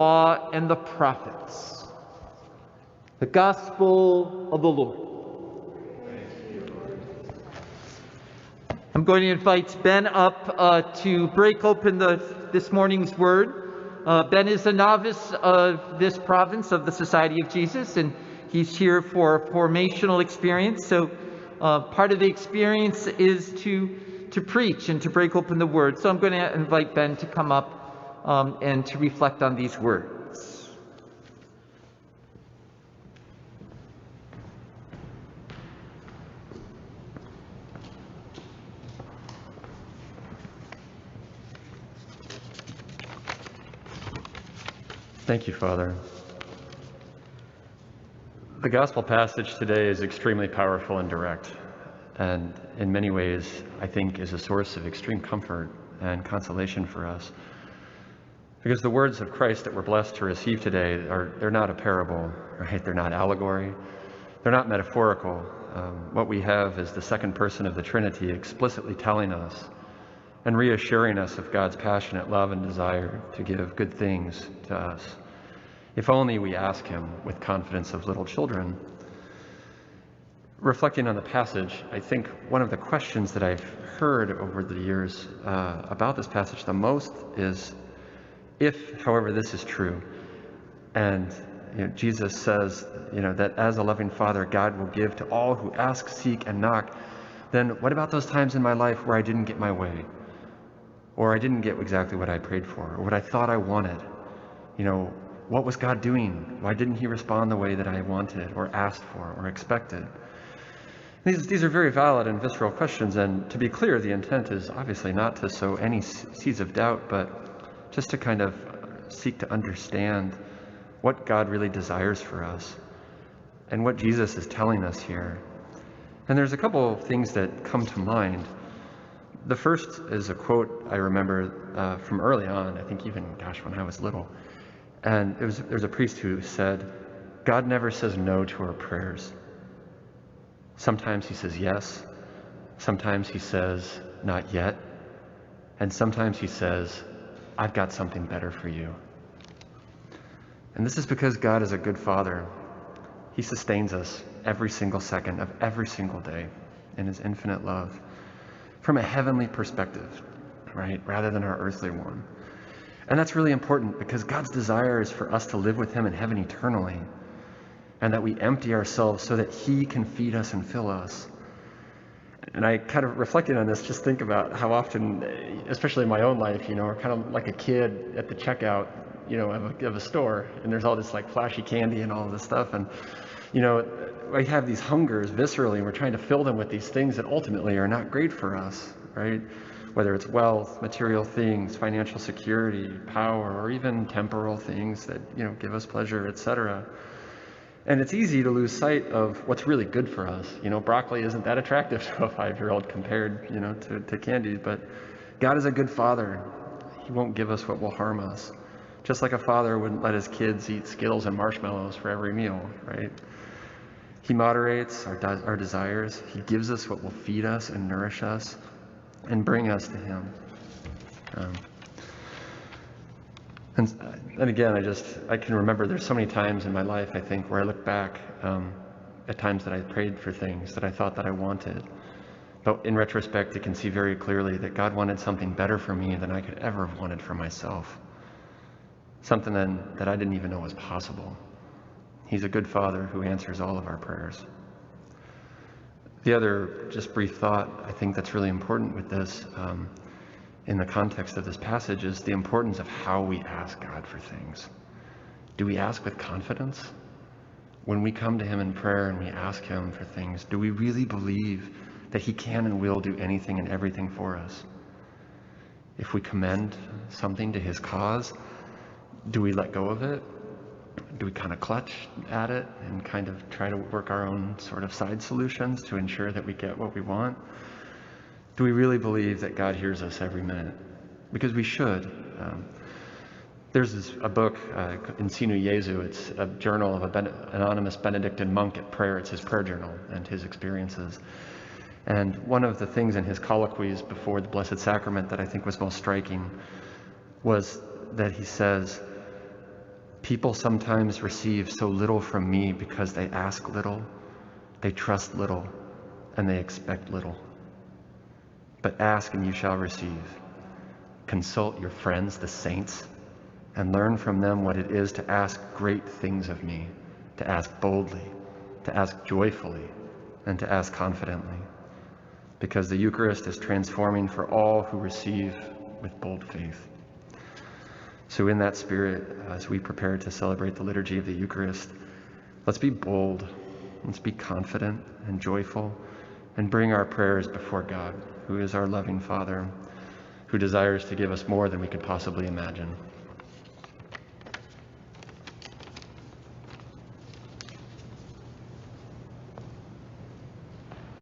law and the prophets. The Gospel of the Lord. I'm going to invite Ben up to break open this morning's word. Ben is a novice of this province of the Society of Jesus, and he's here for a formational experience. So part of the experience is to preach and to break open the word. So I'm going to invite Ben to come up and to reflect on these words. Thank you, Father. The gospel passage today is extremely powerful and direct, and in many ways, I think, is a source of extreme comfort and consolation for us. Because the words of Christ that we're blessed to receive today they're not a parable, right? They're not allegory. They're not metaphorical. What we have is the second person of the Trinity explicitly telling us and reassuring us of God's passionate love and desire to give good things to us, if only we ask him with confidence of little children. Reflecting on the passage, I think one of the questions that I've heard over the years about this passage the most is, if, however, this is true, and Jesus says that as a loving Father, God will give to all who ask, seek, and knock, then what about those times in my life where I didn't get my way? Or I didn't get exactly what I prayed for, or what I thought I wanted? What was God doing? Why didn't he respond the way that I wanted, or asked for, or expected? These are very valid and visceral questions, and to be clear, the intent is obviously not to sow any seeds of doubt, but just to kind of seek to understand what God really desires for us, and what Jesus is telling us here. And there's a couple of things that come to mind. The first is a quote I remember from early on, I think even, when I was little. And there's a priest who said, God never says no to our prayers. Sometimes he says yes. Sometimes he says not yet. And sometimes he says, I've got something better for you. And this is because God is a good Father. He sustains us every single second of every single day in his infinite love, from a heavenly perspective, right, rather than our earthly one. And that's really important because God's desire is for us to live with him in heaven eternally, and that we empty ourselves so that he can feed us and fill us. And I kind of reflected on this, just think about how often, especially in my own life, we're kind of like a kid at the checkout, of a store, and there's all this like flashy candy and all of this stuff, and we have these hungers viscerally, and we're trying to fill them with these things that ultimately are not great for us, right? Whether it's wealth, material things, financial security, power, or even temporal things that, give us pleasure, etc. And it's easy to lose sight of what's really good for us. Broccoli isn't that attractive to a 5-year-old compared, to candy, but God is a good Father. He won't give us what will harm us. Just like a father wouldn't let his kids eat Skittles and marshmallows for every meal, right? He moderates our desires. He gives us what will feed us and nourish us and bring us to him. And again, I can remember there's so many times in my life, I think, where I look back at times that I prayed for things that I thought that I wanted. But in retrospect, I can see very clearly that God wanted something better for me than I could ever have wanted for myself. Something that I didn't even know was possible. He's a good Father who answers all of our prayers. The other just brief thought I think that's really important with this in the context of this passage is the importance of how we ask God for things. Do we ask with confidence? When we come to him in prayer and we ask him for things, do we really believe that he can and will do anything and everything for us? If we commend something to his cause, do we let go of it? Do we kind of clutch at it and kind of try to work our own sort of side solutions to ensure that we get what we want? Do we really believe that God hears us every minute? Because we should. There's a book, Ensino Jesu. It's a journal of an anonymous Benedictine monk at prayer. It's his prayer journal and his experiences. And one of the things in his colloquies before the Blessed Sacrament that I think was most striking was that he says, People sometimes receive so little from me because they ask little, they trust little, and they expect little. But ask and you shall receive. Consult your friends, the saints, and learn from them what it is to ask great things of me, to ask boldly, to ask joyfully, and to ask confidently. Because the Eucharist is transforming for all who receive with bold faith. So in that spirit, as we prepare to celebrate the liturgy of the Eucharist, let's be bold, let's be confident and joyful, and bring our prayers before God, who is our loving Father, who desires to give us more than we could possibly imagine.